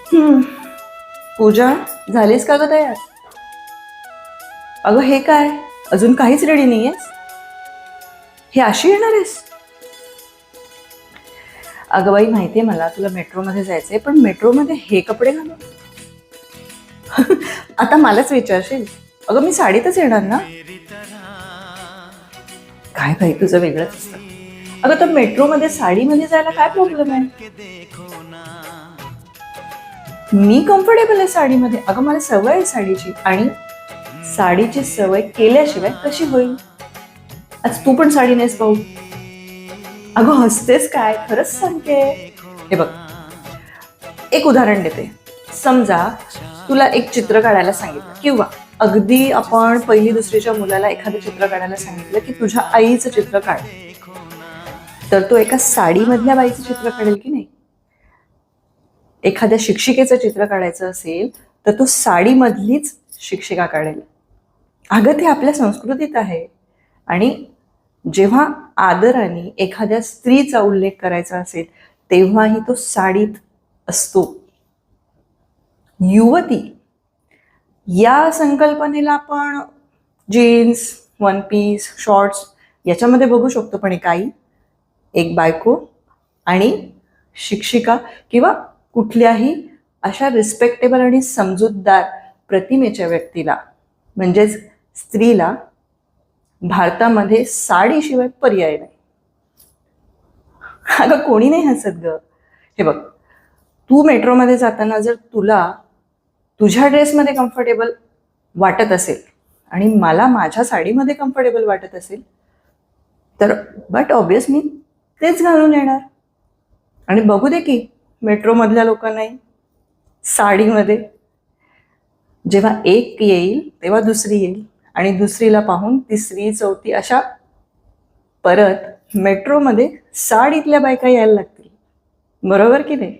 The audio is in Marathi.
हम्म, पूजा झालीस का ग तयार? अगं हे काय, अजून काहीच रेडी नाहीयेस? हे अशी येणार आहेस? अगं बाई, माहितीये मला तुला मेट्रोमध्ये जायचंय, पण मेट्रोमध्ये हे कपडे घालून आता मलाच विचारशील? अगं मी साडीतच येणार ना. काय बाई, तुझं वेगळंच असतं. अगं तर मेट्रोमध्ये साडीमध्ये जायला काय प्रॉब्लेम आहे? मी कम्फर्टेबल आहे साडीमध्ये. अगं मला सवय आहे साडीची, आणि साडीची सवय केल्याशिवाय कशी होईल? आज तू पण साडी नेस पाहू. अगं हसतेस काय, खरंच सांगते. हे बघ, एक उदाहरण देते. समजा तुला एक चित्र काढायला सांगितलं, किंवा अगदी आपण पहिली दुसरीच्या मुलाला एखादं चित्र काढायला सांगितलं की तुझ्या आईचं चित्र काढ, तर तो एका साडीमधल्या बाईचं चित्र काढेल की नाही? एखाद्या शिक्षिकेचं चित्र काढायचं असेल तर तो साडीमधलीच शिक्षिका काढेल. अगं ते आपल्या संस्कृतीत आहे. आणि जेव्हा आदराने एखाद्या स्त्रीचा उल्लेख करायचा असेल तेव्हाही तो साडीत असतो. युवती या संकल्पनेला आपण जीन्स, वन पीस, शॉर्ट्स याच्यामध्ये बघू शकतो, पण एक बायको आणि शिक्षिका किंवा कुठल्याही अशा रिस्पेक्टेबल आणि समजूतदार प्रतिमेच्या व्यक्तीला, म्हणजेच स्त्रीला, भारतामध्ये साडीशिवाय पर्याय नाही. अगं कोणी नाही हसत ग. हे बघ, तू मेट्रोमध्ये जाताना जर तुला तुझ्या ड्रेसमध्ये कम्फर्टेबल वाटत असेल आणि मला माझ्या साडीमध्ये कम्फर्टेबल वाटत असेल, तर बट ऑब्वियस मी तेच घालून येणार. आणि बघू दे की मेट्रोमधल्या लोकांनाही साडीमध्ये. जेव्हा एक येईल तेव्हा दुसरी येईल, आणि दुसरीला पाहून तिसरी, चौथी, अशा परत मेट्रोमध्ये साडीतल्या बायका यायला लागतील. बरोबर की नाही?